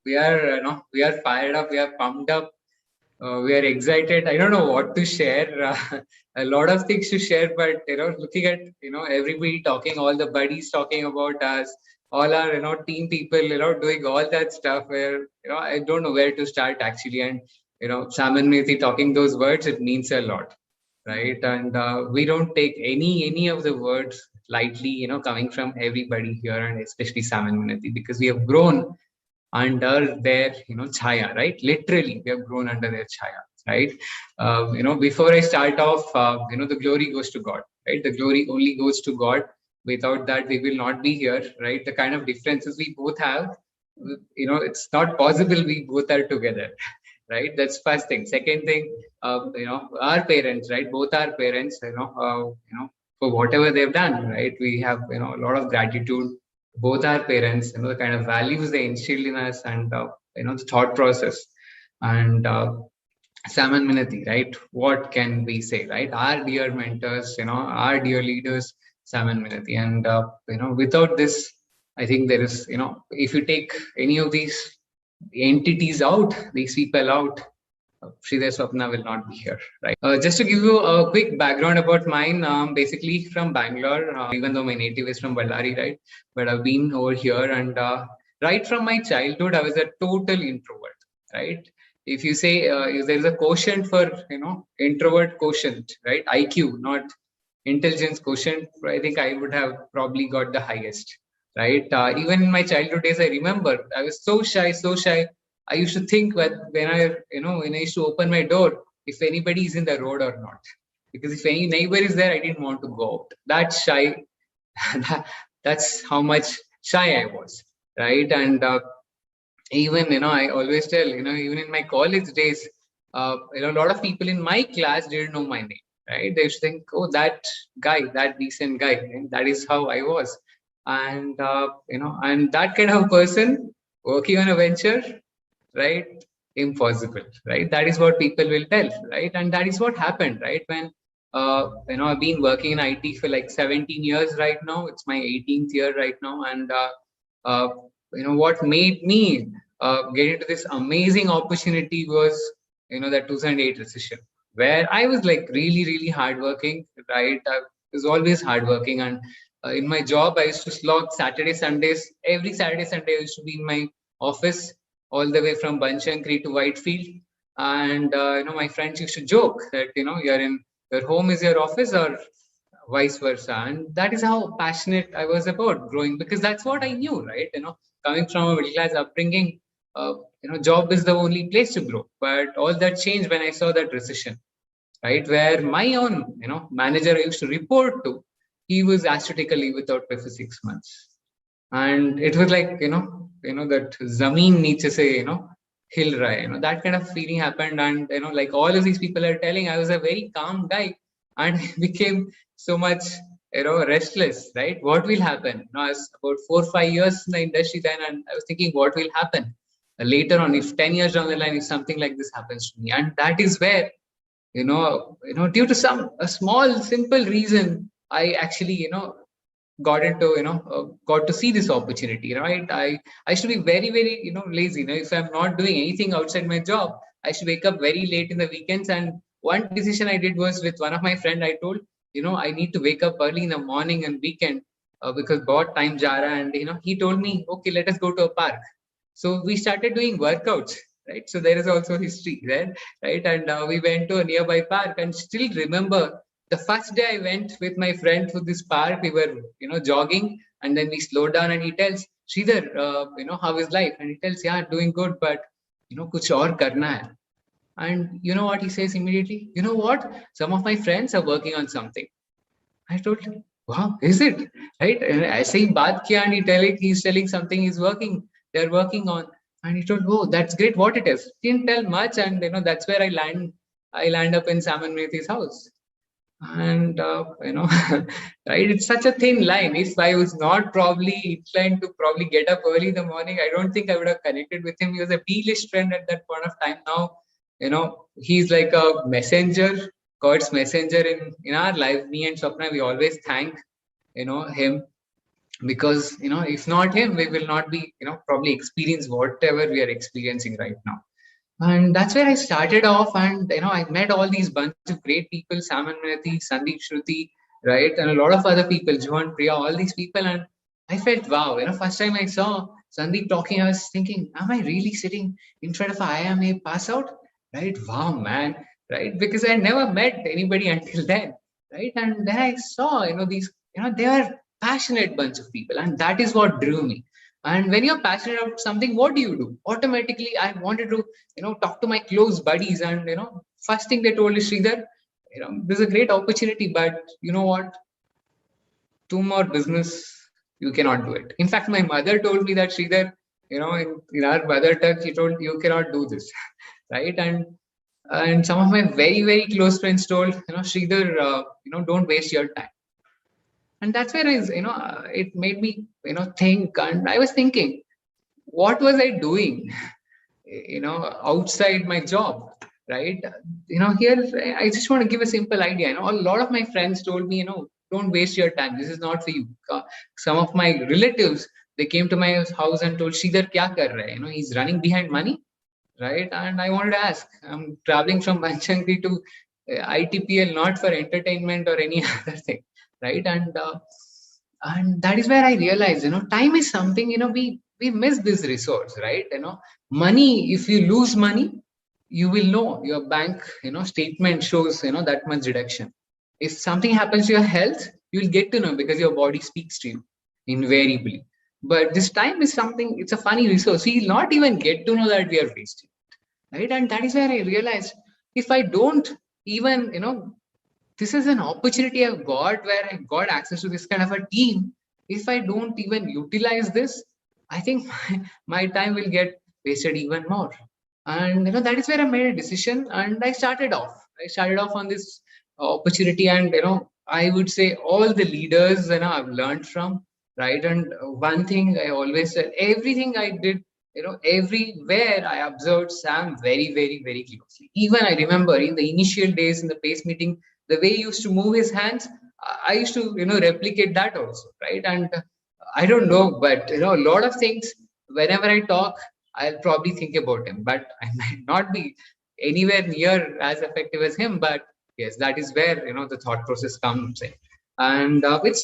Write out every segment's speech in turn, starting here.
we are fired up, we are pumped up, we are excited. I don't know what to share. A lot of things to share, but looking at everybody talking, all the buddies talking about us, all our team people doing all that stuff. Where I don't know where to start actually. And Sam and Methi talking those words, it means a lot, right? And we don't take any of the words lightly, coming from everybody here, and especially Sam and Methi, because we have grown under their chaya, right? Literally we have grown under their chaya, right? Before I start off, the glory goes to God, right? The glory only goes to God. Without that we will not be here, right? The kind of differences we both have, it's not possible we both are together. Right, that's first thing. Second thing, our parents, right? Both our parents, for whatever they've done, right? We have a lot of gratitude. Both our parents, the kind of values they instilled in us, and the thought process. And Sam and Minati, right? What can we say, right? Our dear mentors, our dear leaders, Sam and Minati. And without this, I think there is, if you take any of these entities out, these people out, Sridhar Swapna will not be here, right? Just to give you a quick background about mine, basically from Bangalore, even though my native is from Ballari, right? But I've been over here, and right from my childhood, I was a total introvert, right? If you say if there's a quotient for introvert quotient, right? IQ, not intelligence quotient, I think I would have probably got the highest, right? Even in my childhood days, I remember I was so shy, so shy. I used to think when I used to open my door, if anybody is in the road or not, because if any neighbor is there, I didn't want to go out. That shy, that's how much shy I was, right? And even I always tell, even in my college days, a lot of people in my class didn't know my name, right? They used to think, oh, that guy, that decent guy, and that is how I was. And and that kind of person working on a venture, right? Impossible, right? That is what people will tell, right? And that is what happened, right? When I've been working in IT for like 17 years right now. It's my 18th year right now, and uh, what made me get into this amazing opportunity was that 2008 recession, where I was like really hardworking, right? I was always hardworking, and in my job I used to slog Saturday Sundays. Every Saturday Sunday I used to be in my office, all the way from Banshankari to Whitefield. And my friends used to joke that you're in your home is your office, or vice versa. And that is how passionate I was about growing, because that's what I knew, right? Coming from a middle class upbringing, job is the only place to grow. But all that changed when I saw that recession, right? Where my own manager I used to report to, he was asked to take a leave without pay for 6 months. And it was like that zameen neeche se hill raha hai, that kind of feeling happened. And like all of these people are telling, I was a very calm guy, and I became so much restless, right? What will happen now? I was about 4 or 5 years in the industry then, and I was thinking, what will happen later on, if 10 years down the line, if something like this happens to me? And that is where due to a small simple reason, I actually got into got to see this opportunity, right? I should be very lazy. If I'm not doing anything outside my job, I should wake up very late in the weekends. And one decision I did was, with one of my friend, I told I need to wake up early in the morning and weekend, because bahut time ja raha. And he told me, okay, let us go to a park. So we started doing workouts, right? So there is also history there, right? And we went to a nearby park, and still remember the first day I went with my friend to this park. We were jogging, and then we slowed down, and he tells, Sridhar, how is life? And he tells, yeah, doing good, but kuch aur karna hai. And you know what he says immediately? You know what? Some of my friends are working on something. I told him, wow, is it? Right? And I say baat kiya, and he's telling something he's working, they're working on. And he told, oh, that's great, what it is. Didn't tell much, and that's where I land up in Sam and Methi's house. And right, it's such a thin line. If I was not probably inclined to probably get up early in the morning, I don't think I would have connected with him. He was a B-list friend at that point of time. Now he's like a messenger, God's messenger in our life. Me and Swapna, we always thank him. because if not him, we will not be probably experience whatever we are experiencing right now. And that's where I started off, and I met all these bunch of great people: Sam and Minati, Sandeep, Shruti, right, and a lot of other people, Juan, Priya, all these people. And I felt, wow, first time I saw Sandeep talking, I was thinking, am I really sitting in front of IMA pass out? Right? Wow, man, right? Because I never met anybody until then, right? And then I saw, these, they are passionate bunch of people, and that is what drew me. And when you're passionate about something, what do? Automatically, I wanted to talk to my close buddies, and first thing they told is, Sridhar, there's a great opportunity, but you know what, two more business, you cannot do it. In fact, my mother told me that, Sridhar, in our mother tongue, she told, you cannot do this. Right? And some of my very very close friends told, Sridhar, don't waste your time. And that's where it made me think. And I was thinking, what was I doing outside my job, right? Here I just want to give a simple idea. A lot of my friends told me, don't waste your time, this is not for you. Some of my relatives, they came to my house and told, Sridhar, kya kar raha hai? He's running behind money, right? And I wanted to ask, I'm traveling from Banchankri to ITPL, not for entertainment or any other thing, right? And that is where I realized, time is something, we miss this resource, right? Money, if you lose money, you will know your bank, statement shows, that much reduction. If something happens to your health, you will get to know because your body speaks to you invariably. But this time is something, it's a funny resource. We will not even get to know that we are wasting, right? And that is where I realized, if I don't even, this is an opportunity I've got where I got access to this kind of a team. If I don't even utilize this, I think my time will get wasted even more. And that is where I made a decision, and I started off. On this opportunity, and I would say all the leaders I've learned from, right? And one thing I always said, everything I did, everywhere I observed Sam very, very, very closely. Even I remember in the initial days in the PACE meeting, the way he used to move his hands, I used to replicate that also, right? And I don't know, but a lot of things, whenever I talk, I'll probably think about him, but I might not be anywhere near as effective as him. But yes, that is where the thought process comes in. And which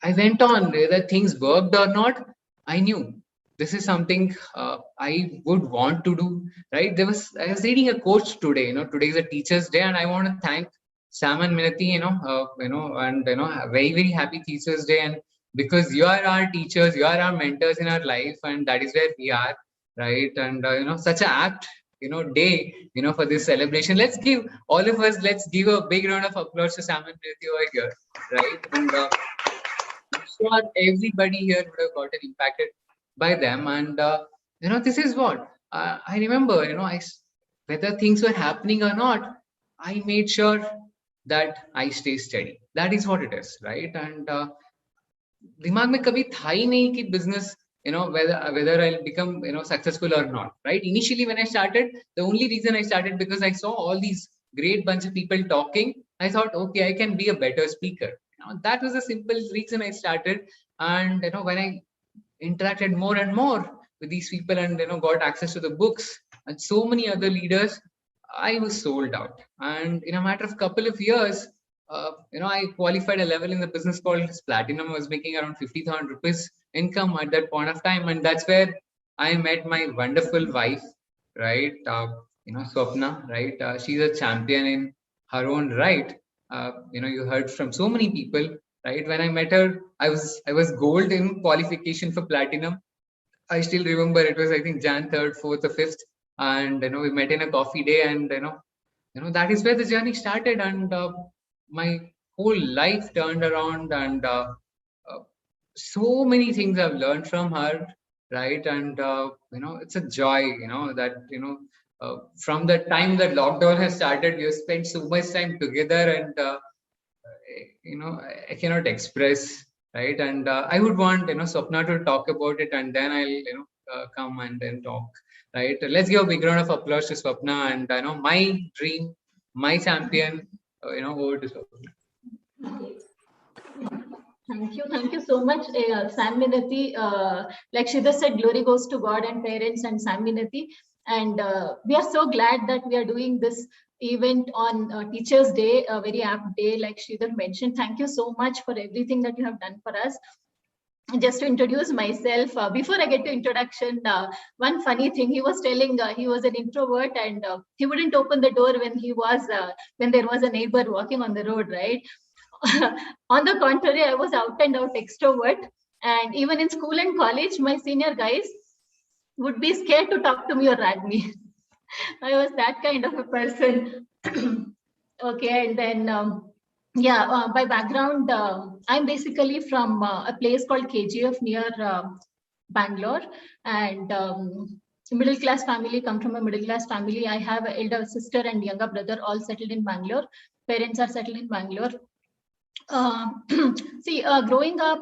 I went on, whether things worked or not, I knew this is something I would want to do, right? I was reading a quote today. Today is a teacher's day, and I want to thank Sam and Minati, and a very very happy teacher's day. And because you are our teachers, you are our mentors in our life, and that is where we are, right? And such an apt day for this celebration. Let's give all of us, let's give a big round of applause to Sam and Minati over here, right? And I'm sure everybody here would have gotten impacted by them. And this is what I remember. Whether things were happening or not, I made sure that I stay steady. That is what it is, right? And दिमाग में कभी था ही नहीं कि business, whether I'll become successful or not, right? Initially when I started, the only reason I started because I saw all these great bunch of people talking. I thought, okay, I can be a better speaker. That was a simple reason I started. And when I interacted more and more with these people, and got access to the books and so many other leaders, I was sold out. And in a matter of couple of years, I qualified a level in the business called Platinum. I was making around 50,000 rupees income at that point of time. And that's where I met my wonderful wife, right? Swapna, right? She's a champion in her own right. You heard from so many people, right? When I met her, I was gold in qualification for Platinum. I still remember it was, I think, Jan 3rd, 4th, or 5th. And we met in a coffee day, and that is where the journey started. And my whole life turned around, and so many things I've learned from her, right? And it's a joy, that from the time that lockdown has started, we have spent so much time together, and I cannot express, right? And I would want Swapna to talk about it, and then I'll come and then talk, right? Let's give a big round of applause to Swapna, and my dream, my champion. Over to Swapna. Thank you so much, Sam Minati. Like Shida said, glory goes to God and parents and Sam Minati. And we are so glad that we are doing this event on Teachers' Day, a very apt day, like Sridhar mentioned. Thank you so much for everything that you have done for us. Just to introduce myself, before I get to introduction, one funny thing, he was telling he was an introvert and he wouldn't open the door when there was a neighbor walking on the road, right? On the contrary, I was out and out extrovert. And even in school and college, my senior guys would be scared to talk to me or rag me. I was that kind of a person. Okay, and then yeah, by background, I'm basically from a place called KGF near Bangalore, and middle class family. Come from a middle class family. I have an elder sister and younger brother, all settled in Bangalore. Parents are settled in Bangalore. Uh, see, growing up,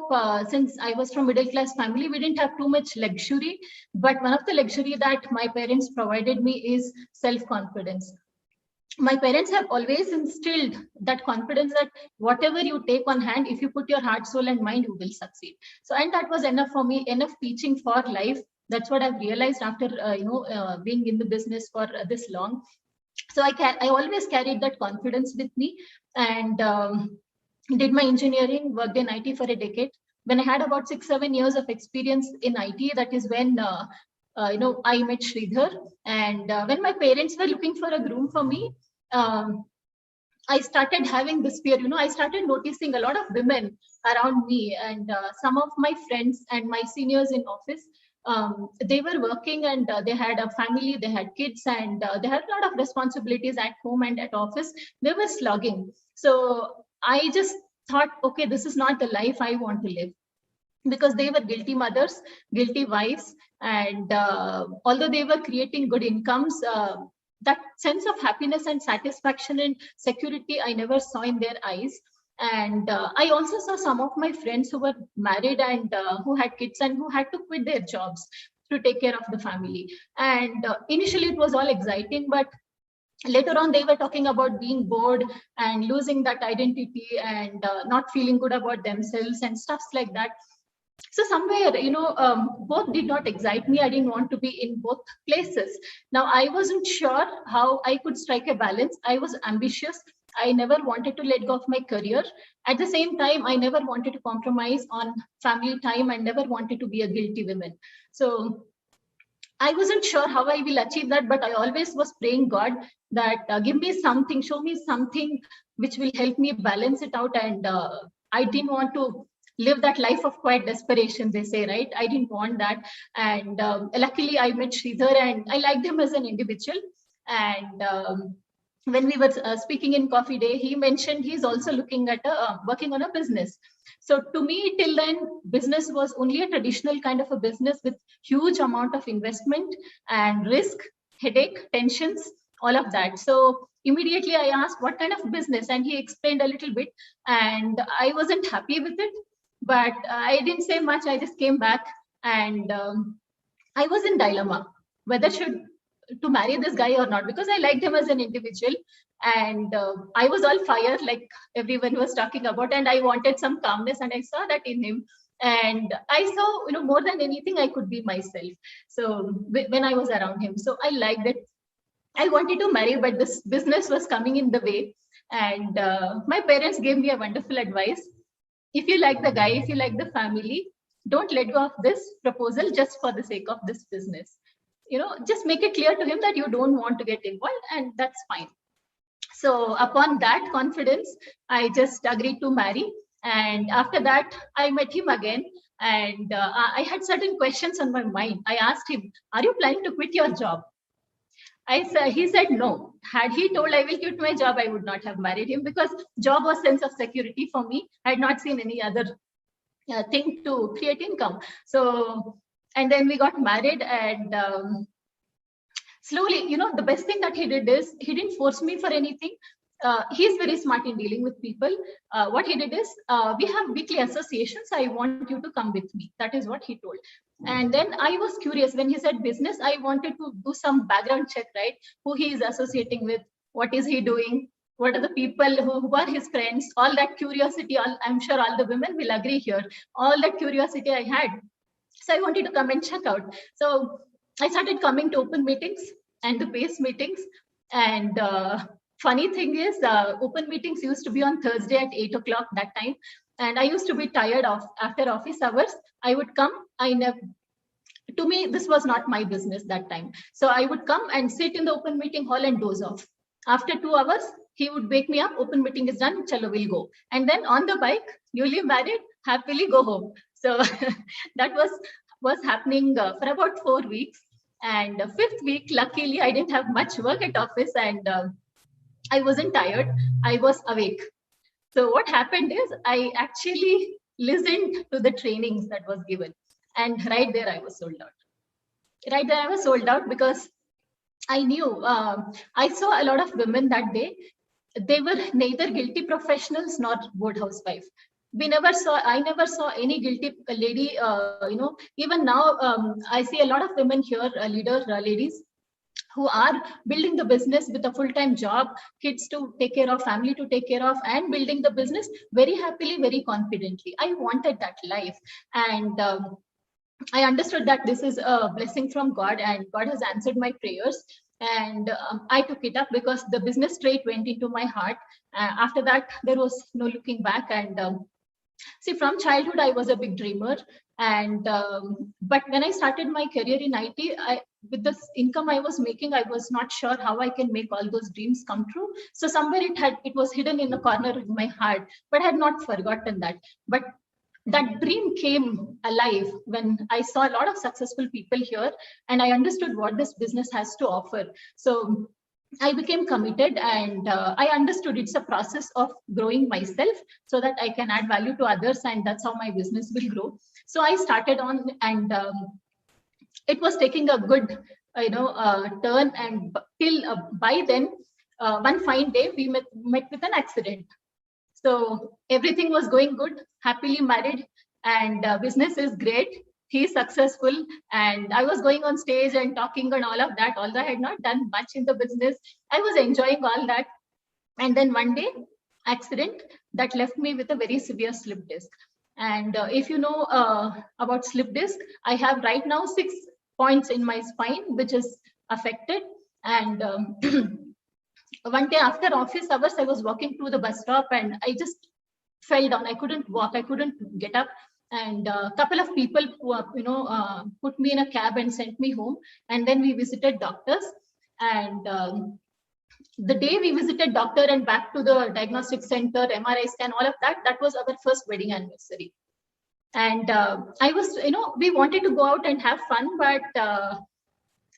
since I was from middle class family, we didn't have too much luxury. But one of the luxury that my parents provided me is self confidence. My parents have always instilled that confidence that whatever you take on hand, if you put your heart, soul, and mind, you will succeed. So, and that was enough for me, enough teaching for life. That's what I've realized after being in the business for this long. So I always carried that confidence with me, and did my engineering, worked in IT for a decade. When I had about 6-7 years of experience in IT, that is when I met Sridhar. And when my parents were looking for a groom for me, um, I started having this fear. I started noticing a lot of women around me, and some of my friends and my seniors in office. They were working and they had a family, they had kids, and they had a lot of responsibilities at home and at office. They were slugging. So I just thought, okay, this is not the life I want to live, because they were guilty mothers, guilty wives, and although they were creating good incomes, that sense of happiness and satisfaction and security I never saw in their eyes. And I also saw some of my friends who were married and who had kids and who had to quit their jobs to take care of the family. And initially it was all exciting, but later on they were talking about being bored and losing that identity and not feeling good about themselves and stuffs like that. So somewhere, both did not excite me. I didn't want to be in both places. Now I wasn't sure how I could strike a balance. I was ambitious. I never wanted to let go of my career. At the same time, I never wanted to compromise on family time and never wanted to be a guilty woman. So I wasn't sure how I will achieve that, but I always was praying God that give me something, show me something which will help me balance it out. And I didn't want to live that life of quiet desperation, they say, right? I didn't want that. And luckily, I met Sridhar and I liked him as an individual. And when we were speaking in Coffee Day, he mentioned he's also looking at working on a business. So to me, till then, business was only a traditional kind of a business with huge amount of investment and risk, headache, tensions, all of that. So immediately I asked what kind of business, and he explained a little bit, and I wasn't happy with it, but I didn't say much. I just came back, and I was in dilemma whether should to marry this guy or not, because I liked him as an individual, and I was all fire like everyone was talking about, and I wanted some calmness, and I saw that in him. And I saw, more than anything, I could be myself. So when I was around him, so I liked it. I wanted to marry, but this business was coming in the way. And my parents gave me a wonderful advice. If you like the guy, if you like the family, don't let go of this proposal just for the sake of this business. Just make it clear to him that you don't want to get involved, and that's fine. So upon that confidence, I just agreed to marry. And after that, I met him again. And I had certain questions on my mind. I asked him, are you planning to quit your job? He said no. Had he told I will quit my job, I would not have married him, because job was sense of security for me. I had not seen any other thing to create income. So, and then we got married, and slowly, the best thing that he did is he didn't force me for anything. He's very smart in dealing with people. What he did is, we have weekly associations. I want you to come with me. That is what he told. And then I was curious when he said business. I wanted to do some background check, right? Who he is associating with, what is he doing, what are the people who are his friends, all that curiosity, I'm sure all the women will agree here, all that curiosity I had. So I wanted to come and check out. So I started coming to open meetings and the base meetings. And funny thing is, open meetings used to be on Thursday at 8 o'clock that time. And I used to be tired of after office hours. I would come. To me, this was not my business that time. So I would come and sit in the open meeting hall and doze off. After 2 hours, he would wake me up. Open meeting is done. Chalo, we'll go. And then on the bike, newly married, happily go home. So that was happening for about 4 weeks. And fifth week, luckily, I didn't have much work at office, and I wasn't tired. I was awake. So what happened is I actually listened to the trainings that was given. And right there, I was sold out. Right there, I was sold out because I knew, I saw a lot of women that day. They were neither guilty professionals nor board housewife. I never saw any guilty lady, even now, I see a lot of women here, ladies, who are building the business with a full-time job, kids to take care of, family to take care of, and building the business very happily, very confidently. I wanted that life. And I understood that this is a blessing from God, and God has answered my prayers. And I took it up because the business straight went into my heart. After that, there was no looking back. And see, from childhood, I was a big dreamer. And but when I started my career in IT, with the income I was making, I was not sure how I can make all those dreams come true. So somewhere it was hidden in a corner of my heart, but I had not forgotten that. But that dream came alive when I saw a lot of successful people here, and I understood what this business has to offer. So I became committed, and I understood it's a process of growing myself so that I can add value to others, and that's how my business will grow. So I started on, and it was taking a good, turn. And till by then, one fine day, we met with an accident. So everything was going good, happily married, and business is great. He's successful, and I was going on stage and talking and all of that. Although I had not done much in the business, I was enjoying all that. And then one day, accident that left me with a very severe slip disc. And if you know about slip disc, I have right now 6 points in my spine, which is affected. And one day after office hours, I was walking to the bus stop and I just fell down. I couldn't walk. I couldn't get up. And a couple of people, put me in a cab and sent me home. And then we visited doctors. And the day we visited doctor and back to the diagnostic center, MRI scan, all of that, that was our first wedding anniversary. And I was, we wanted to go out and have fun, but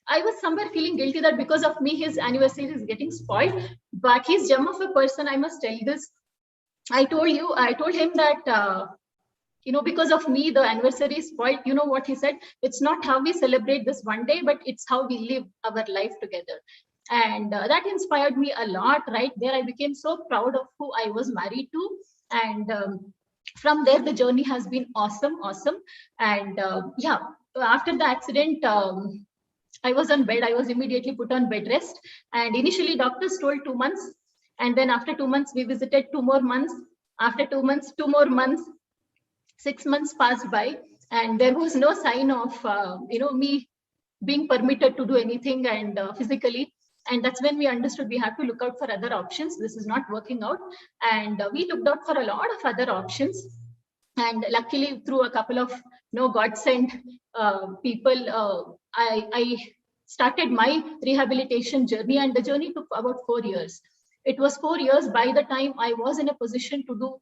I was somewhere feeling guilty that because of me, his anniversary is getting spoiled. But he's gem of a person, I must tell you this. I told him that, because of me, the anniversary is spoiled. You know what he said? It's not how we celebrate this one day, but it's how we live our life together. And that inspired me a lot. Right there, I became so proud of who I was married to. And from there, the journey has been awesome. And after the accident, I was on bed. I was immediately put on bed rest. And initially, doctors told 2 months. And then after 2 months, we visited 2 more months. After 2 months, 2 more months. 6 months passed by, and there was no sign of me being permitted to do anything and physically. And that's when we understood we have to look out for other options. This is not working out, and we looked out for a lot of other options. And luckily, through a couple of God sent people, I started my rehabilitation journey, and the journey took about 4 years. It was 4 years by the time I was in a position to do,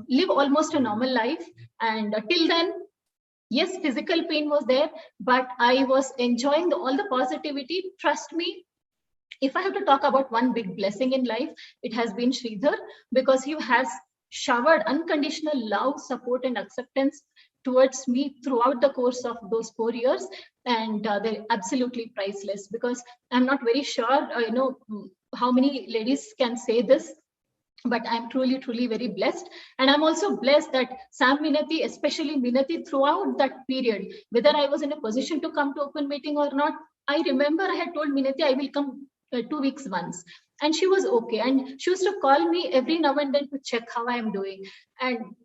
live almost a normal life. And till then, yes, physical pain was there, but I was enjoying all the positivity. Trust me, if I have to talk about one big blessing in life, it has been Sridhar, because he has showered unconditional love, support, and acceptance towards me throughout the course of those 4 years. And they're absolutely priceless, because I'm not very sure, how many ladies can say this, but I'm truly, truly very blessed. And I'm also blessed that Sam Minati, especially Minati, throughout that period, whether I was in a position to come to open meeting or not, I remember I had told Minati I will come 2 weeks once. And she was okay. And she used to call me every now and then to check how I am doing. And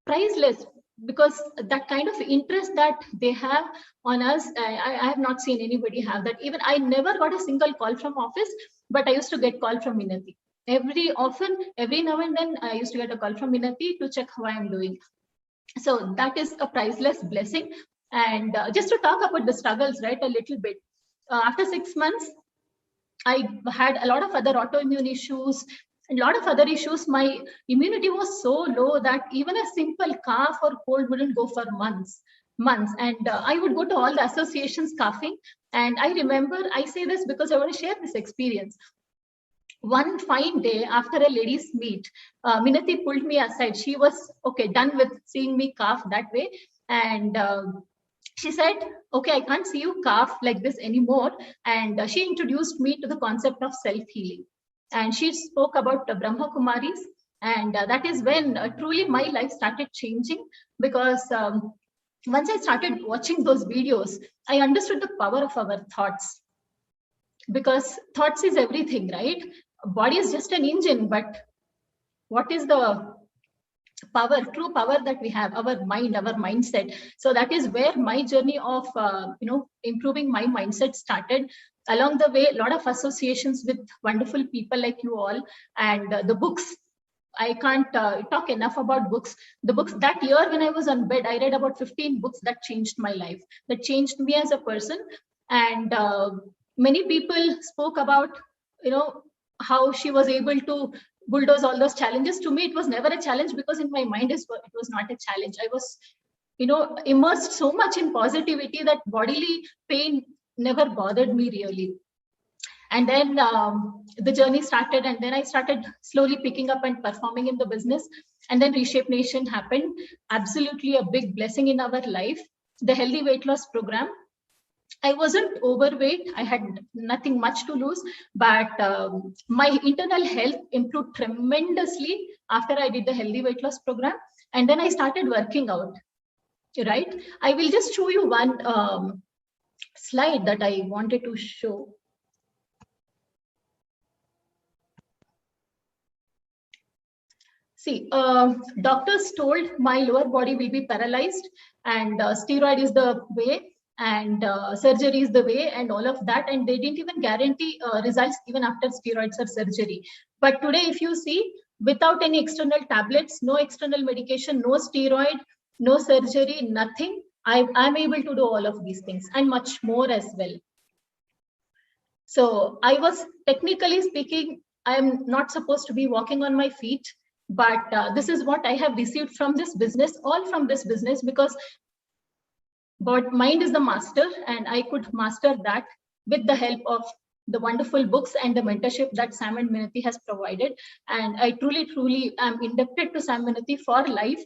priceless, because that kind of interest that they have on us, I have not seen anybody have that. Even I never got a single call from office, but I used to get call from Minati. Every now and then I used to get a call from Minati to check how I am doing. So that is a priceless blessing. And just to talk about the struggles, right, a little bit. After 6 months, I had a lot of other autoimmune issues, a lot of other issues. My immunity was so low that even a simple cough or cold wouldn't go for months. And I would go to all the associations coughing. And I remember, I say this because I want to share this experience. One fine day after a ladies' meet, Minati pulled me aside. She was done with seeing me cough that way. And she said, okay, I can't see you cough like this anymore. And she introduced me to the concept of self-healing. And she spoke about the Brahma Kumaris. And that is when truly my life started changing, because once I started watching those videos, I understood the power of our thoughts. Because thoughts is everything, right? Body is just an engine, but what is the true power that we have? Our mind, our mindset. So that is where my journey of improving my mindset started. Along the way, a lot of associations with wonderful people like you all, and the books. I can't talk enough about books. The books that year when I was on bed, I read about 15 books that changed my life, that changed me as a person. And many people spoke about, how she was able to bulldoze all those challenges. To me, it was never a challenge, because in my mind, it was not a challenge. I was, immersed so much in positivity that bodily pain never bothered me really. And then the journey started, and then I started slowly picking up and performing in the business. And then Reshape Nation happened. Absolutely a big blessing in our life. The healthy weight loss program. I wasn't overweight. I had nothing much to lose, but my internal health improved tremendously after I did the healthy weight loss program. And then I started working out, right? I will just show you one slide that I wanted to show. See, doctors told my lower body will be paralyzed, and steroid is the way, and surgery is the way, and all of that. And they didn't even guarantee results even after steroids or surgery. But today, if you see, without any external tablets, no external medication, no steroid, no surgery, nothing, I'm able to do all of these things and much more as well. So I was, technically speaking, I'm not supposed to be walking on my feet, but this is what I have received from this business, all from this business, because mind is the master, and I could master that with the help of the wonderful books and the mentorship that Sam and Minati has provided. And I truly, truly am indebted to Sam and Minati for life,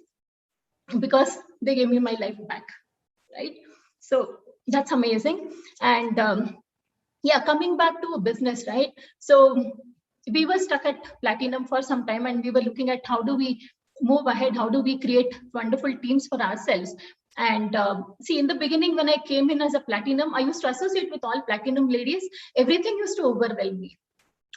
because they gave me my life back, right? So that's amazing. And yeah, coming back to business, right? So we were stuck at platinum for some time, and we were looking at how do we move ahead, how do we create wonderful teams for ourselves. And see, in the beginning, when I came in as a platinum, I used to associate with all platinum ladies. Everything used to overwhelm me.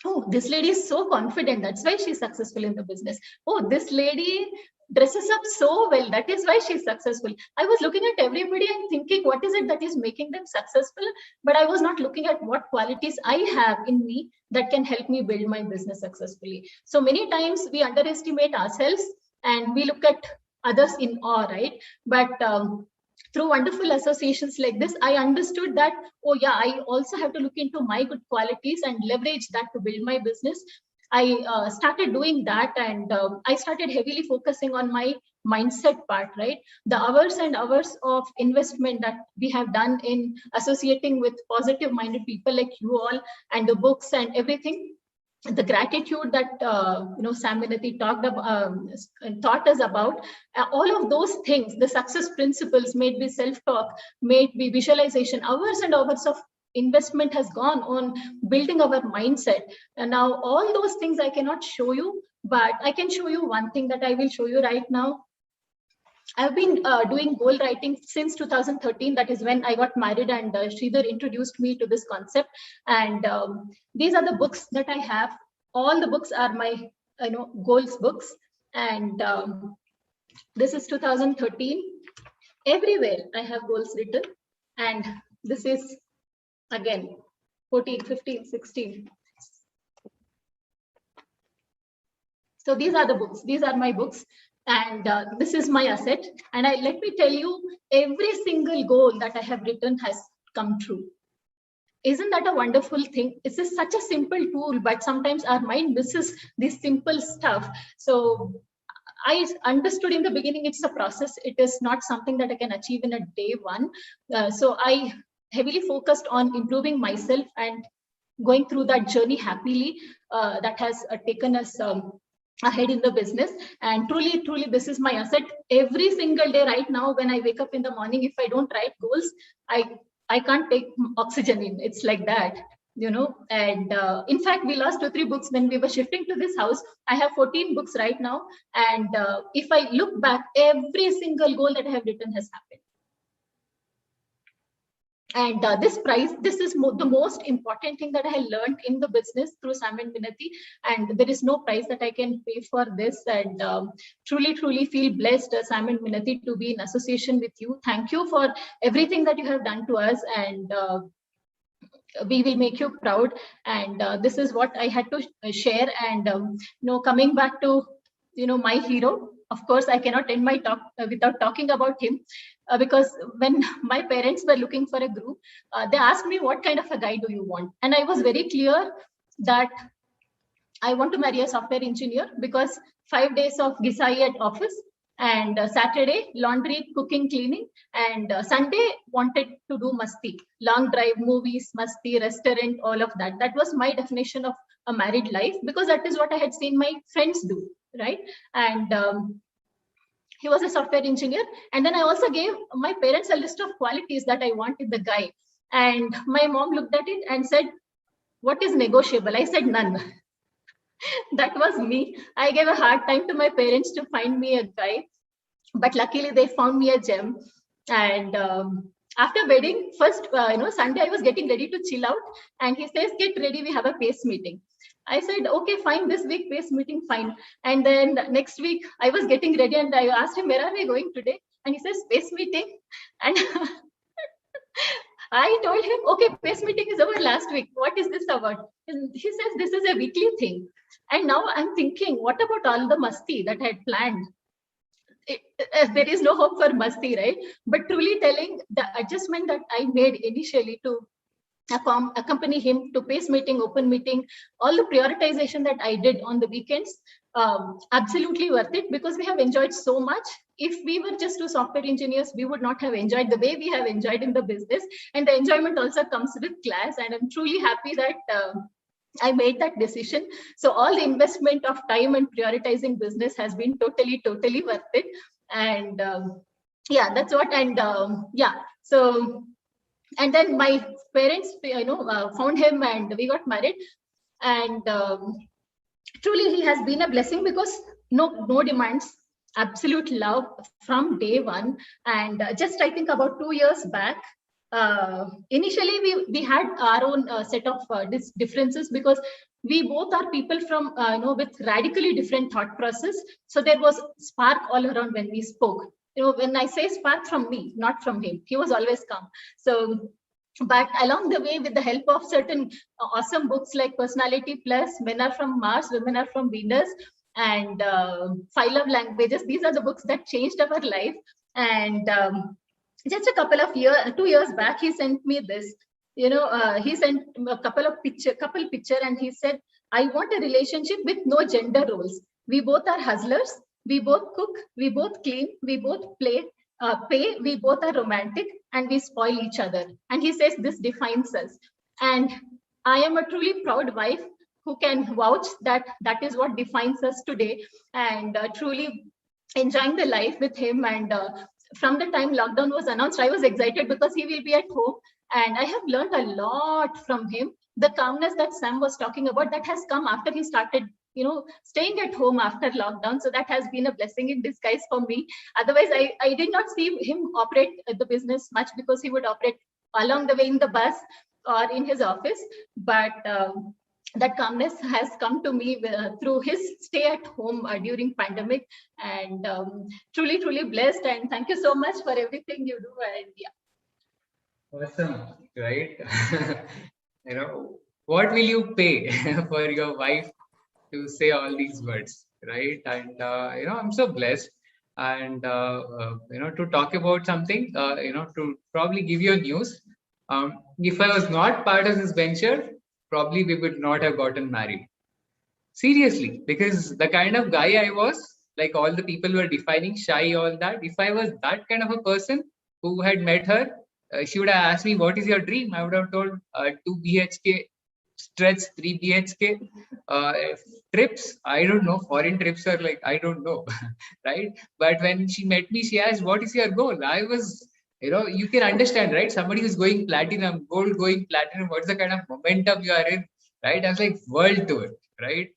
Oh, this lady is so confident, that's why she's successful in the business. Oh, this lady dresses up so well, that is why she's successful. I was looking at everybody and thinking, what is it that is making them successful? But I was not looking at what qualities I have in me that can help me build my business successfully. So many times we underestimate ourselves and we look at others in awe, right? But through wonderful associations like this, I understood that, oh yeah, I also have to look into my good qualities and leverage that to build my business. I started doing that, and I started heavily focusing on my mindset part, right? The hours and hours of investment that we have done in associating with positive minded people like you all, and the books and everything, the gratitude that Sam Minati taught us about, all of those things, the success principles, may it be self-talk, may it be visualization, hours and hours of investment has gone on building our mindset. And now all those things I cannot show you, but I can show you one thing that I will show you right now. I've been doing goal writing since 2013. That is when I got married, and Sridhar introduced me to this concept. And these are the books that I have. All the books are my goals books. And this is 2013. Everywhere I have goals written. And this is again 14, 15, 16. So these are the books. These are my books. And this is my asset. And let me tell you, every single goal that I have written has come true. Isn't that a wonderful thing? It's just such a simple tool, but sometimes our mind misses this simple stuff. So I understood in the beginning, it's a process. It is not something that I can achieve in a day one. So I heavily focused on improving myself and going through that journey happily. That has taken us ahead in the business. And truly this is my asset. Every single day right now, when I wake up in the morning, if I don't write goals, I can't take oxygen in. It's like that, and in fact, we lost 2-3 books when we were shifting to this house. I have 14 books right now. And if I look back, every single goal that I have written has happened. And this is the most important thing that I learned in the business through Sam and Minati. And there is no price that I can pay for this. And truly feel blessed, Sam and Minati, to be in association with you. Thank you for everything that you have done to us. And we will make you proud. And this is what I had to share. And coming back to my hero, of course I cannot end my talk without talking about him, because when my parents were looking for a group, they asked me, what kind of a guy do you want? And I was very clear that I want to marry a software engineer, because 5 days of Gisai at office, and Saturday laundry, cooking, cleaning, and Sunday wanted to do masti, long drive, movies, masti, restaurant, all of that. That was my definition of a married life, because that is what I had seen my friends do, right? And he was a software engineer. And then I also gave my parents a list of qualities that I want in the guy. And my mom looked at it and said, what is negotiable? I said, none. That was me. I gave a hard time to my parents to find me a guy, but luckily they found me a gem. And after wedding, first, Sunday I was getting ready to chill out, and he says, get ready, we have a PACE meeting. I said, okay, fine, this week PACE meeting, fine. And then next week I was getting ready, and I asked him, where are we going today? And he says, PACE meeting. And I told him, okay, PACE meeting is over last week. What is this about? And he says, this is a weekly thing. And now I'm thinking, what about all the masti that I had planned? There is no hope for masti, right? But truly telling, the adjustment that I made initially to accompany him to PACE meeting, open meeting, all the prioritization that I did on the weekends, absolutely worth it, because we have enjoyed so much. If we were just 2 software engineers, we would not have enjoyed the way we have enjoyed in the business. And the enjoyment also comes with class. And I'm truly happy that I made that decision. So all the investment of time and prioritizing business has been totally worth it. And yeah, that's what. And yeah, so, and then my parents, found him, and we got married. And truly he has been a blessing, because no demands, absolute love from day one. And just I think about 2 years back, initially we had our own set of differences, because we both are people from with radically different thought process. So there was spark all around when we spoke. When I say spark, from me, not from him. He was always calm. So, but along the way, with the help of certain awesome books like Personality Plus, Men Are From Mars, Women Are From Venus, and 5 Love Languages, these are the books that changed our life. And just a couple of 2 years back, he sent me this. He sent a couple picture, and he said, I want a relationship with no gender roles. We both are hustlers. We both cook. We both clean. We both pay. We both are romantic, and we spoil each other. And he says this defines us. And I am a truly proud wife who can vouch that that is what defines us today. And truly enjoying the life with him. And from the time lockdown was announced, I was excited, because he will be at home. And I have learned a lot from him. The calmness that Sam was talking about, that has come after he started staying at home after lockdown. So that has been a blessing in disguise for me. Otherwise, I did not see him operate the business much, because he would operate along the way in the bus or in his office. But that calmness has come to me through his stay at home during pandemic, and truly, truly blessed. And thank you so much for everything you do. And yeah. Awesome, right? What will you pay for your wife to say all these words, right? And I'm so blessed, and to talk about something, to probably give you a news. If I was not part of this venture, probably we would not have gotten married. Seriously, because the kind of guy I was, like all the people were defining shy, all that. If I was that kind of a person who had met her, she would have asked me, "What is your dream?" I would have told 2 BHK stretch, 3 BHK trips. I don't know, foreign trips are like, I don't know, right? But when she met me, she asked, "What is your goal?" I was, you can understand, right? Somebody who's going platinum, gold going platinum, what's the kind of momentum you are in, right? I was like, world tour, right?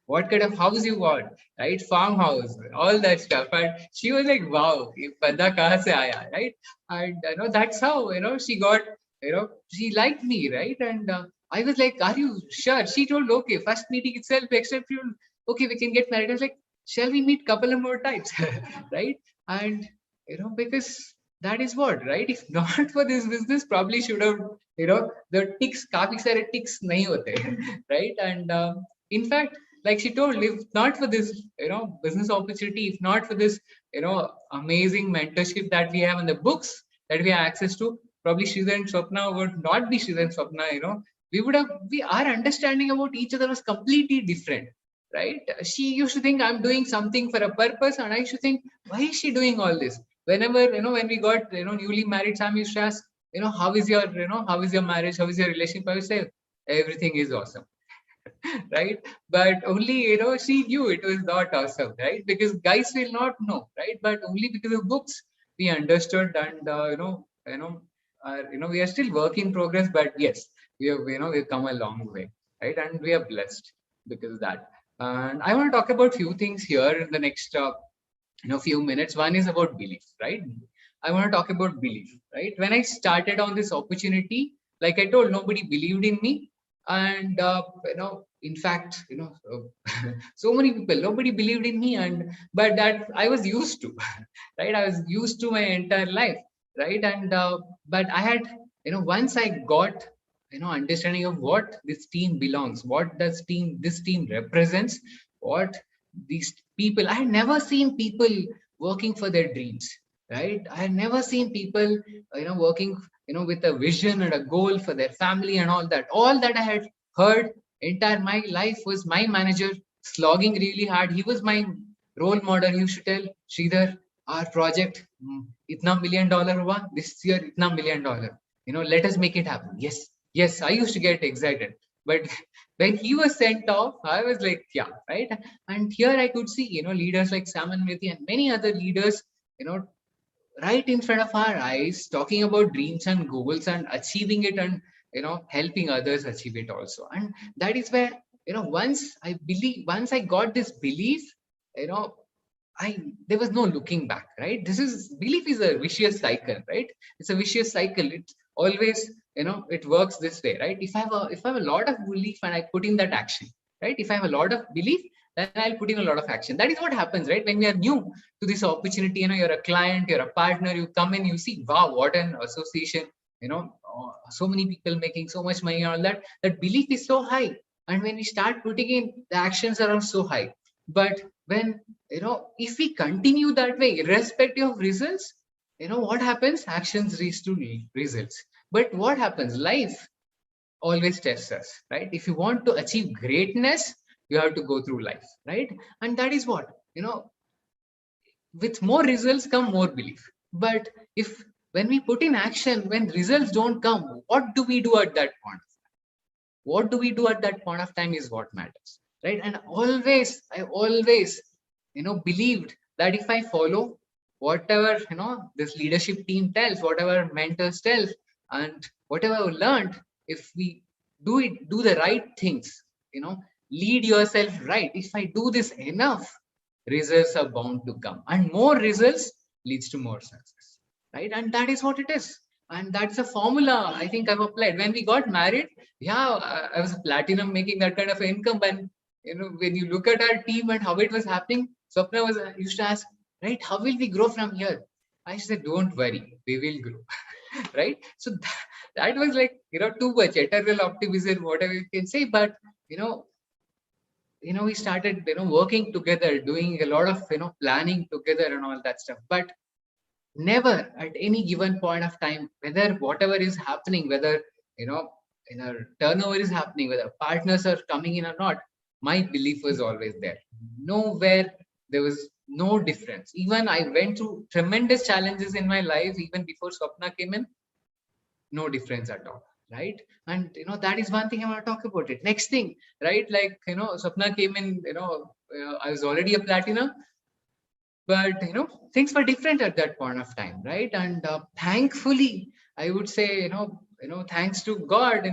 What kind of house you want, right? Farmhouse, all that stuff. And she was like, wow, ye banda kahan se aaya, right? And that's how, she got, she liked me, right? And I was like, are you sure? She told, okay, first meeting itself, except you, okay, we can get married. I was like, shall we meet couple of more times, right? And, because that is what, right? If not for this business, probably should have, the ticks, काफी सारे ticks नहीं होते, right? And in fact, like she told, if not for this, business opportunity, if not for this, amazing mentorship that we have in the books that we have access to, probably Sridhar and Swapna would not be Sridhar and Swapna, our understanding about each other was completely different, right? She used to think I'm doing something for a purpose, and I used to think, why is she doing all this? Whenever, when we got, newly married, Sam used to ask, how is your, how is your marriage? How is your relationship? I would say, everything is awesome. Right? But only, she knew it was not awesome, right? Because guys will not know, right? But only because of books we understood, and we are still work in progress, but yes, we have, we've come a long way, right? And we are blessed because of that. And I want to talk about few things here in the next few minutes. One is about belief, right? I want to talk about belief, right? When I started on this opportunity, like I told, nobody believed in me. And in fact, so many people, nobody believed in me, and but that I was used to, right? I was used to my entire life, right? And but I had, once I got, understanding of what this team belongs, what this team represents, what these people, I had never seen people working for their dreams, right? I had never seen people, working, with a vision and a goal for their family and all that. All that I had heard entire my life was my manager slogging really hard. He was my role model. He used to tell, Sridhar, our project, itna $1 million hua, this year itna $1 million. Let us make it happen. Yes, yes, I used to get excited. But when he was sent off, I was like, yeah, right. And here I could see, leaders like Sam and Mrithi and many other leaders, right in front of our eyes, talking about dreams and goals and achieving it, and helping others achieve it also. And that is where, once I got this belief, you know there was no looking back, right? Belief is a vicious cycle, right? It's a vicious cycle. It always, it works this way, right? If I have a lot of belief and I put in that action, right? If I have a lot of belief, then I'll put in a lot of action. That is what happens, right? When we are new to this opportunity, you're a client, you're a partner, you come in, you see, wow, what an association, so many people making so much money and all that. That belief is so high. And when we start putting in, the actions are also high. But when, if we continue that way, irrespective of results, what happens? Actions leads to results. But what happens? Life always tests us, right? If you want to achieve greatness, you have to go through life, right? And that is what, with more results come more belief. But if when we put in action, when results don't come, what do we do at that point? What do we do at that point of time is what matters, right? And I always, believed that if I follow whatever, this leadership team tells, whatever mentors tell, and whatever we learned, if we do the right things, lead yourself right. If I do this enough, results are bound to come, and more results leads to more success, right? And that is what it is. And that's a formula I think I've applied. When we got married, yeah, I was a platinum making that kind of income. And when you look at our team and how it was happening, Swapna was used to ask, right, how will we grow from here? I said, don't worry, we will grow. Right? So that was like, too much eternal optimism, whatever you can say. But we started working together, doing a lot of planning together and all that stuff. But never at any given point of time, whether whatever is happening, whether our turnover is happening, whether partners are coming in or not, my belief was always there. Nowhere there was no difference. Even I went through tremendous challenges in my life even before Swapna came in. No difference at all, right? And that is one thing I want to talk about it. Next thing, right? Like Swapna came in, I was already a platinum, but things were different at that point of time, right? And thankfully, I would say, thanks to God,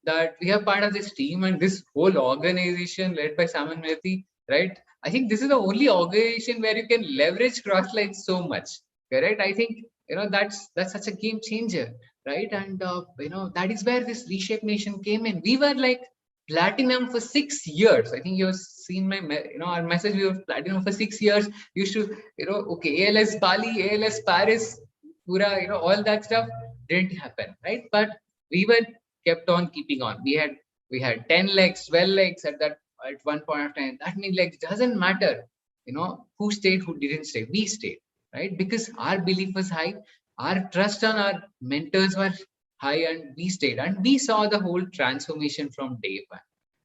that we are part of this team and this whole organization led by Sam and Methi, right? I think this is the only organization where you can leverage cross lines so much, correct? I think that's such a game changer, right? And that is where this Reshape Nation came in. We were like platinum for 6 years. I think you've seen my our message. We were platinum for 6 years. We used to okay, ALS Bali, ALS Paris, pura all that stuff didn't happen, right? But we were kept on keeping on. We had 10 legs, 12 legs at one point of time. That means like doesn't matter who stayed, who didn't stay. We stayed, right? Because our belief was high, our trust on our mentors were high, and we stayed, and we saw the whole transformation from day one.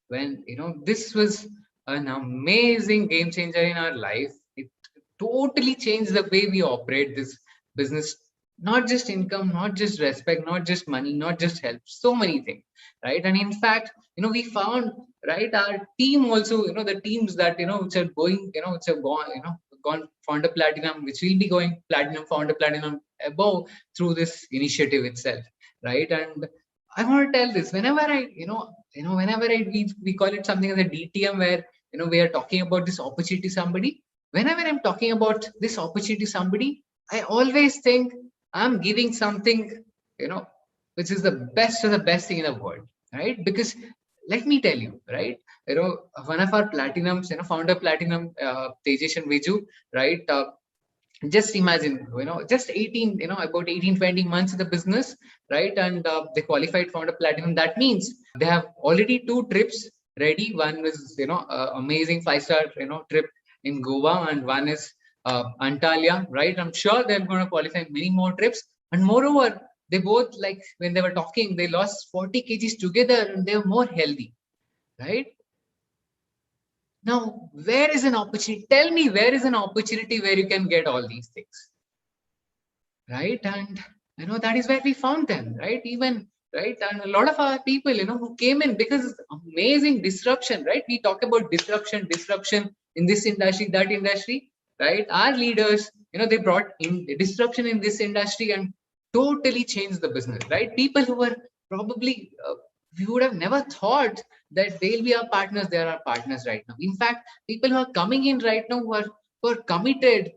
When this was an amazing game changer in our life. It totally changed the way we operate this business. Not just income, not just respect, not just money, not just help, so many things, right? And in fact, we found, right, our team also, the teams that which are going, which have gone founder platinum, which will be going platinum, founder platinum above through this initiative itself, right? And I want to tell this, whenever I whenever we call it something as a DTM, where we are talking about this opportunity to somebody. Whenever I'm talking about this opportunity to somebody, I always think I'm giving something, which is the best of the best thing in the world, right? Because let me tell you, right? One of our platinums, founder platinum, Tejesh and Viju, right? Just imagine, just 18, about 18, 20 months in the business, right? And they qualified founder platinum. That means they have already 2 trips ready. One is, amazing 5-star, trip in Goa, and one is Antalya, right? I'm sure they're going to qualify many more trips. And moreover, they both, like when they were talking, they lost 40 kgs together and they were more healthy, right? Now, where is an opportunity? Tell me, where is an opportunity where you can get all these things, right? And that is where we found them, right? Even, right? And a lot of our people, who came in because amazing disruption, right? We talk about disruption in this industry, that industry, right? Our leaders, they brought in disruption in this industry and totally changed the business, right? People who were probably we would have never thought that they'll be our partners. They are our partners right now. In fact, people who are coming in right now who are committed,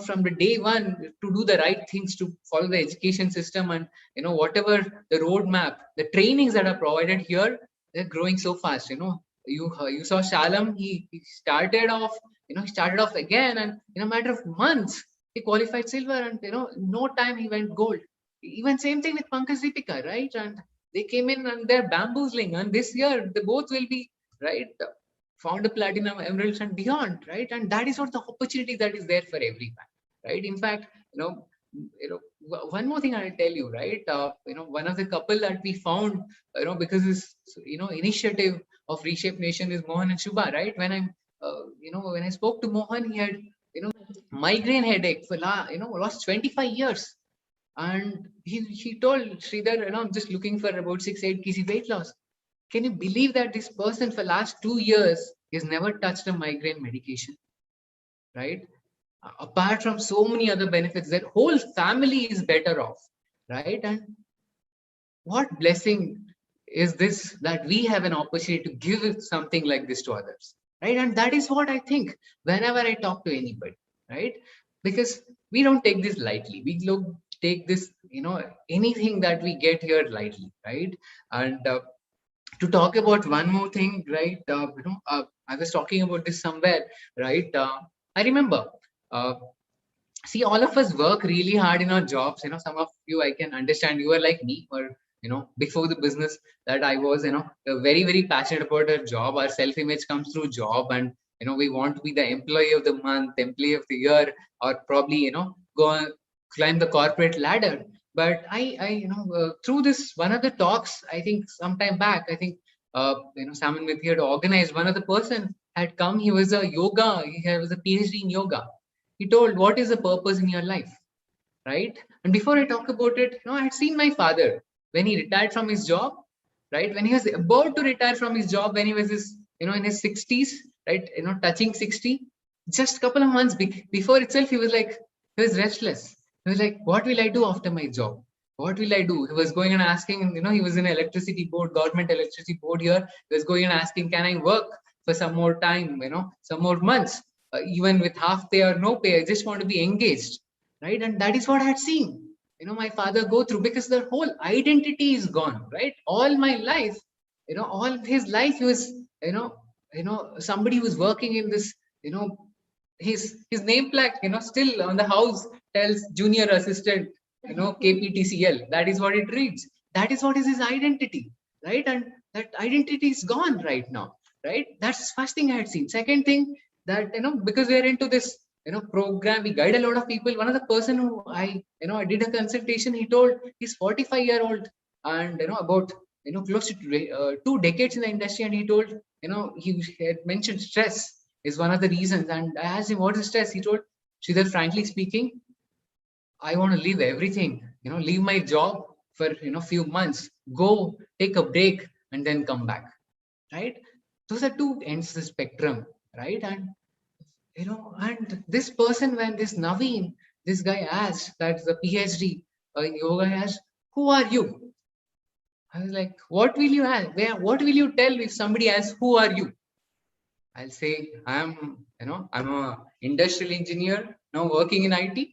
from the day one to do the right things, to follow the education system, and whatever the roadmap, the trainings that are provided here, they're growing so fast. You saw Shalom. He started off again, and in a matter of months he qualified silver, and no time he went gold. Even same thing with Pankaj Deepika, right? And they came in and they're bamboozling, and this year they both will be, right, founder platinum, emeralds, and beyond, right? And that is what the opportunity that is there for everyone, right? In fact, one more thing I'll tell you, right? One of the couple that we found, because this initiative of Reshape Nation is Mohan and Shubha, right? When I spoke to Mohan, he had migraine headache for last 25 years. And he told Sridhar, I'm just looking for about 6-8 kg weight loss. Can you believe that this person for last 2 years has never touched a migraine medication, right? Apart from so many other benefits, that whole family is better off, right? And what blessing, is this, that we have an opportunity to give something like this to others, right? And that is what I think whenever I talk to anybody, right? Because we don't take this lightly. We look take this, anything that we get here lightly, right? And to talk about one more thing, right? I was talking about this somewhere, right? I remember. Uh, See, all of us work really hard in our jobs. Some of you, I can understand, you are like me, or before the business that I was, very very passionate about our job. Our self image comes through job, and we want to be the employee of the month, employee of the year, or probably go and climb the corporate ladder. But through this one of the talks, I think sometime back, I think Sam and Mithi had organized. One of the person had come. He was a yoga. He was a PhD in yoga. He told, what is the purpose in your life, right? And before I talk about it, I had seen my father when he retired from his job, right? When he was about to retire from his job, when he was in his 60s, right? Touching 60, just a couple of months before itself, he was restless. He was like, what will I do after my job? What will I do? He was going and asking, he was in electricity board, government electricity board here. He was going and asking, can I work for some more time, some more months? Even with half pay or no pay, I just want to be engaged, right? And that is what I had seen, my father go through, because the whole identity is gone, right? All my life, all his life, he was, somebody who's working in this, his name plaque, still on the house tells junior assistant, KPTCL. That is what it reads. That is what is his identity, right? And that identity is gone right now, right? That's first thing I had seen. Second thing, that because we are into this program, we guide a lot of people. One of the person who I did a consultation, he told he's 45-year-old, and about close to 2 decades in the industry, and he told he had mentioned stress is one of the reasons. And I asked him, what is stress? He told, Sridhar, frankly speaking, I want to leave everything, leave my job for few months, go take a break, and then come back, right? Those are two ends of the spectrum, right? And and this person, when this Naveen, this guy asked, that's the PhD yoga, asked, who are you? I was like, what will you ask? What will you tell if somebody asks, who are you? I'll say, I'm a industrial engineer now working in IT,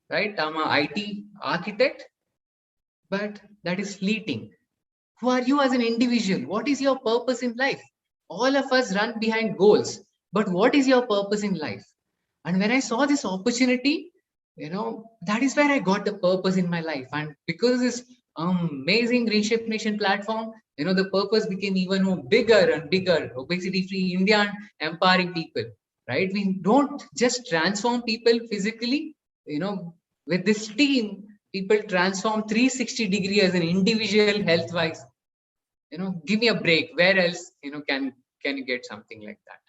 right? I'm a IT architect, but that is fleeting. Who are you as an individual? What is your purpose in life? All of us run behind goals, but what is your purpose in life? And when I saw this opportunity, that is where I got the purpose in my life. And because this amazing Reshape Nation platform, the purpose became even more bigger and bigger. Obesity free India and empowering people, right? We don't just transform people physically, with this team, people transform 360 degrees as an individual health wise. Give me a break. Where else, can you get something like that?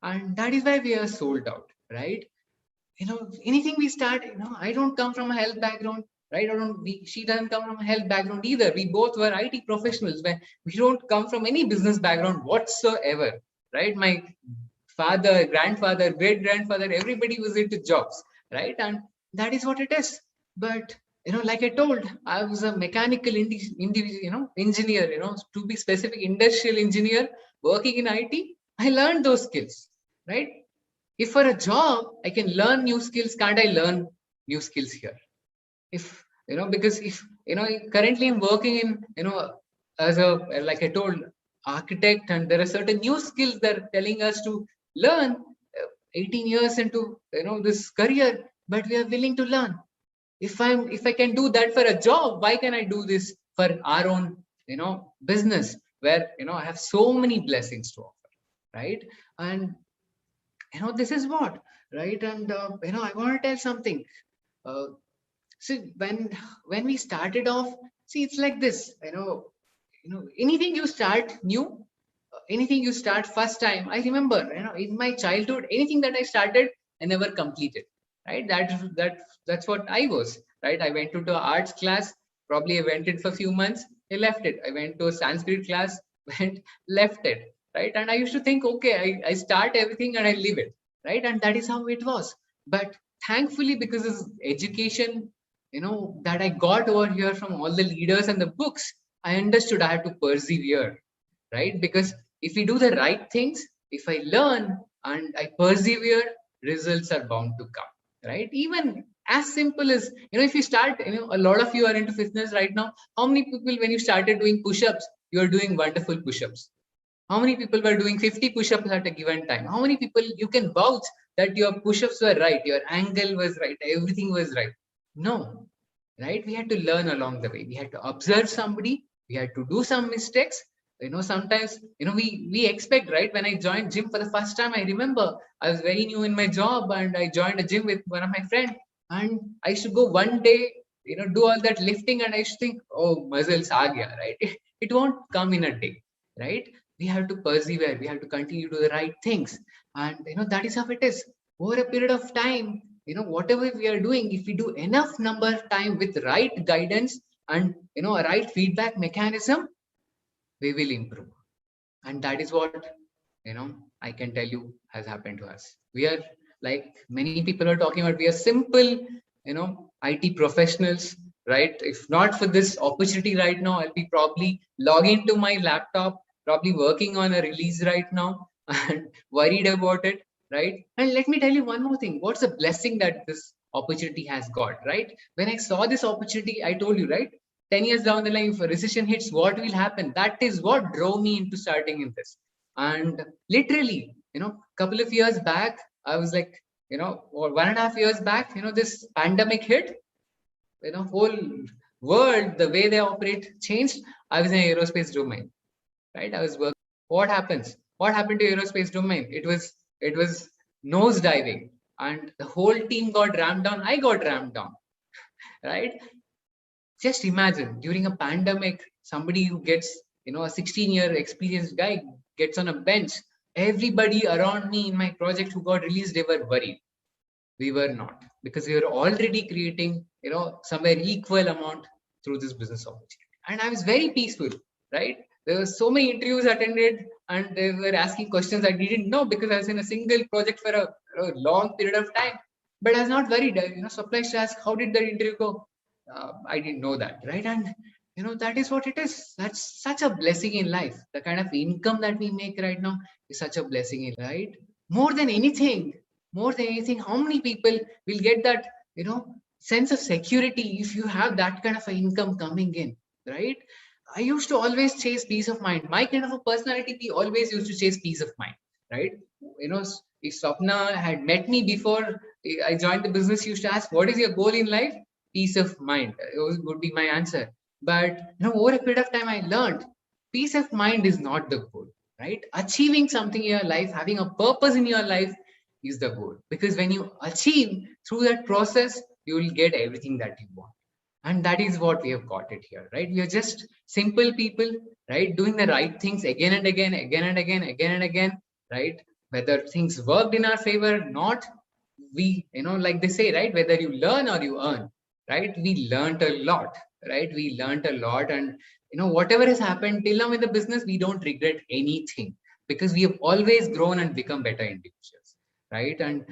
And that is why we are sold out, right? Anything we start, I don't come from a health background, right? She doesn't come from a health background either. We both were IT professionals, where we don't come from any business background whatsoever, right? My father, grandfather, great grandfather, everybody was into jobs, right? And that is what it is. But like I told, I was a mechanical engineer, to be specific, industrial engineer working in IT. I learned those skills, right? If for a job I can learn new skills, can't I learn new skills here? If because if currently I'm working in as a, like I told, architect, and there are certain new skills they're telling us to learn 18 years into this career, but we are willing to learn. If I can do that for a job, why can I do this for our own business, where I have so many blessings to offer, right? And this is what, right? And I want to tell something. See, when we started off, see, it's like this, anything you start new, anything you start first time. I remember, in my childhood, anything that I started, I never completed, right? That's what I was, right? I went to the arts class, probably I went it for a few months, I left it. I went to a Sanskrit class, left it, right? And I used to think, okay, I start everything and I leave it, right? And that is how it was. But thankfully, because of education, that I got over here from all the leaders and the books, I understood I had to persevere, right? Because if we do the right things, if I learn and I persevere, results are bound to come, right? Even as simple as, if you start, a lot of you are into fitness right now. How many people, when you started doing push-ups, you are doing wonderful push-ups? How many people were doing 50 push-ups at a given time? How many people you can vouch that your push-ups were right, your angle was right, everything was right? No, right? We had to learn along the way. We had to observe somebody. We had to do some mistakes. Sometimes, we expect, right? When I joined gym for the first time, I remember I was very new in my job and I joined a gym with one of my friends. And I used to go one day, do all that lifting, and I used to think, oh, muscles aa gaya, right? It won't come in a day, right? We have to persevere. We have to continue to do the right things. And, that is how it is. Over a period of time, whatever we are doing, if we do enough number of time with right guidance and, a right feedback mechanism, we will improve. And that is what, I can tell you has happened to us. We are, like many people are talking about, we are simple, IT professionals, right? If not for this opportunity right now, I'll be probably logging into my laptop, probably working on a release right now and worried about it, right? And let me tell you one more thing. What's a blessing that this opportunity has got, right? When I saw this opportunity, I told you, right? 10 years down the line, if a recession hits, what will happen? That is what drove me into starting in this. And literally, couple of years back, I was like, or 1.5 years back, this pandemic hit, whole world, the way they operate changed. I was in the aerospace domain, right? I was working. What happens? What happened to aerospace domain? It was nose diving, and the whole team got rammed down. I got rammed down, right? Just imagine during a pandemic, somebody who gets, a 16-year experienced guy gets on a bench. Everybody around me in my project who got released, they were worried. We were not, because we were already creating, somewhere equal amount through this business opportunity. And I was very peaceful, right? There were so many interviews attended and they were asking questions I didn't know because I was in a single project for a long period of time. But I was not worried. Surprised to ask, how did the interview go? I didn't know that, right? And that is what it is. That's such a blessing in life. The kind of income that we make right now is such a blessing in, right? More than anything, how many people will get that, sense of security if you have that kind of an income coming in, right? I used to always chase peace of mind. My kind of a personality, we always used to chase peace of mind, right? If Swapna had met me before I joined the business, she used to ask, what is your goal in life? Peace of mind would be my answer. But over a period of time, I learned peace of mind is not the goal, right? Achieving something in your life, having a purpose in your life is the goal. Because when you achieve through that process, you will get everything that you want. And that is what we have got it here, right? We are just simple people, right? Doing the right things again and again, right? Whether things worked in our favor or not, we, like they say, right? Whether you learn or you earn, right? We learned a lot, right? We learned a lot. And, whatever has happened till now in the business, we don't regret anything because we have always grown and become better individuals, right? And,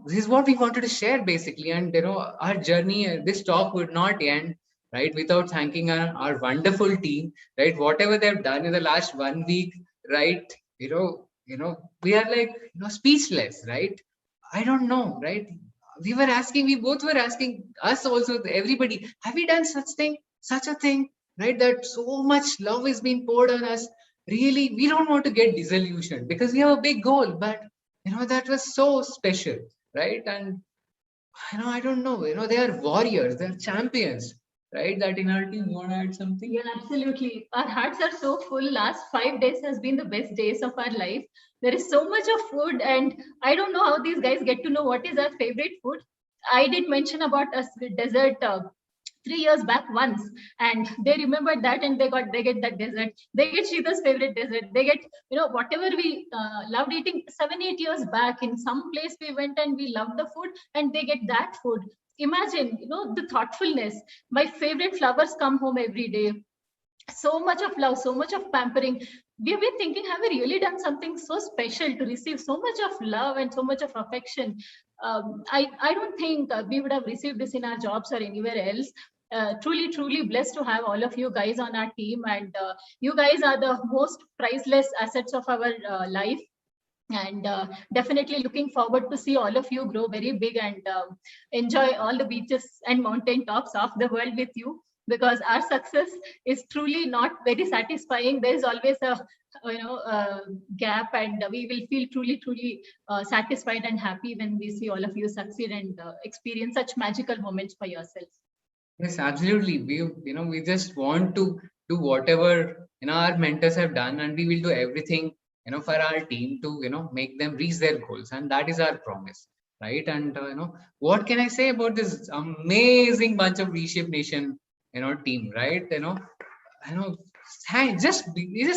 this is what we wanted to share basically. And, our journey, this talk would not end, right, without thanking our wonderful team, right? Whatever they've done in the last 1 week, right? We are like, speechless, right? I don't know, right? We both were asking us also, everybody, have we done such a thing, right? That so much love is being poured on us. Really, we don't want to get disillusioned because we have a big goal, but that was so special, right? And I don't know, they are warriors, they're champions, right? That in our team, you want to add something? Yeah, absolutely. Our hearts are so full. Last 5 days has been the best days of our life. There is so much of food, and I don't know how these guys get to know what is our favorite food. I did mention about us with dessert 3 years back once, and they remembered that, and they get that dessert. They get Shita's favorite dessert. They get whatever we loved eating 7-8 years back. In some place we went and we loved the food, and they get that food. Imagine the thoughtfulness. My favorite flowers come home every day. So much of love, so much of pampering. We've been thinking, have we really done something so special to receive so much of love and so much of affection? I don't think we would have received this in our jobs or anywhere else. truly blessed to have all of you guys on our team, and you guys are the most priceless assets of our life. And definitely looking forward to see all of you grow very big and enjoy all the beaches and mountain tops of the world with you, because our success is truly not very satisfying. There is always a gap, and we will feel truly satisfied and happy when we see all of you succeed and experience such magical moments for yourselves. Yes, absolutely. We just want to do whatever our mentors have done, and we will do everything for our team to make them reach their goals, and that is our promise, right? And what can I say about this amazing bunch of Reshape Nation team, right? Just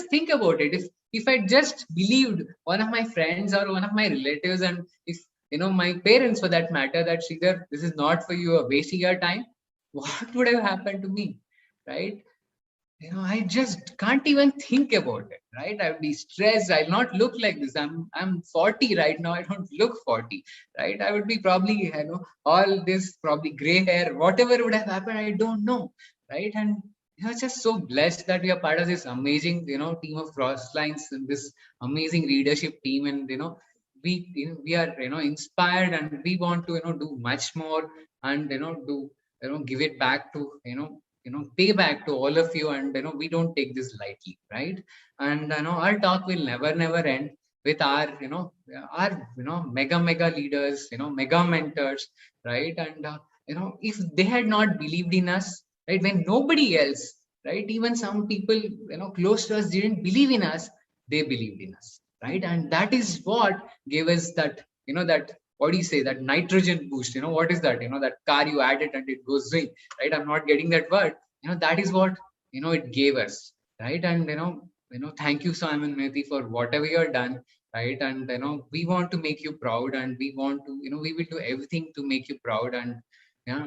think about it. If I just believed one of my friends or one of my relatives, and if my parents for that matter, that Sridhar, this is not for you, or wasting your time, what would have happened to me, right? I just can't even think about it, right? I'd be stressed. I'll not look like this. I'm 40 right now. I don't look 40, right? I would be probably, all this probably gray hair, whatever would have happened, I don't know, right? And just so blessed that we are part of this amazing, team of Crosslines, and this amazing leadership team, and we are inspired, and we want to do much more, and do give it back to pay back to all of you, and we don't take this lightly, right? And our talk will never end with our our mega leaders, mega mentors, right? And if they had not believed in us, right, when nobody else, right, even some people close to us didn't believe in us, they believed in us, right? And that is what gave us that that, what do you say, that nitrogen boost. What is that? That car you add it and it goes ring, right? I'm not getting that word. That is what it gave us, right? And thank you, Simon Mehti, for whatever you have done, right? And we want to make you proud, and we want to we will do everything to make you proud. And yeah.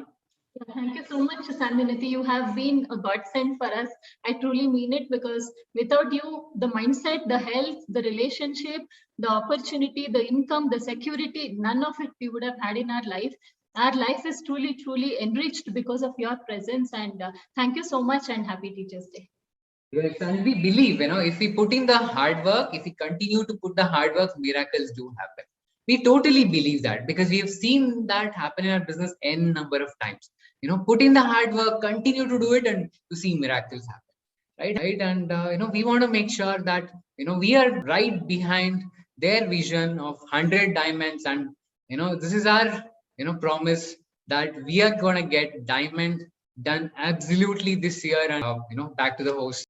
Thank you so much, Saminati. You have been a godsend for us. I truly mean it, because without you, the mindset, the health, the relationship, the opportunity, the income, the security, none of it we would have had in our life. Our life is truly enriched because of your presence. And thank you so much, and happy Teachers Day. Yes, and we believe, if we put in the hard work, if we continue to put the hard work, miracles do happen. We totally believe that, because we have seen that happen in our business n number of times. Put in the hard work, continue to do it, and to see miracles happen, right? And we want to make sure that we are right behind their vision of 100 diamonds, and this is our promise that we are going to get diamond done absolutely this year. And back to the host.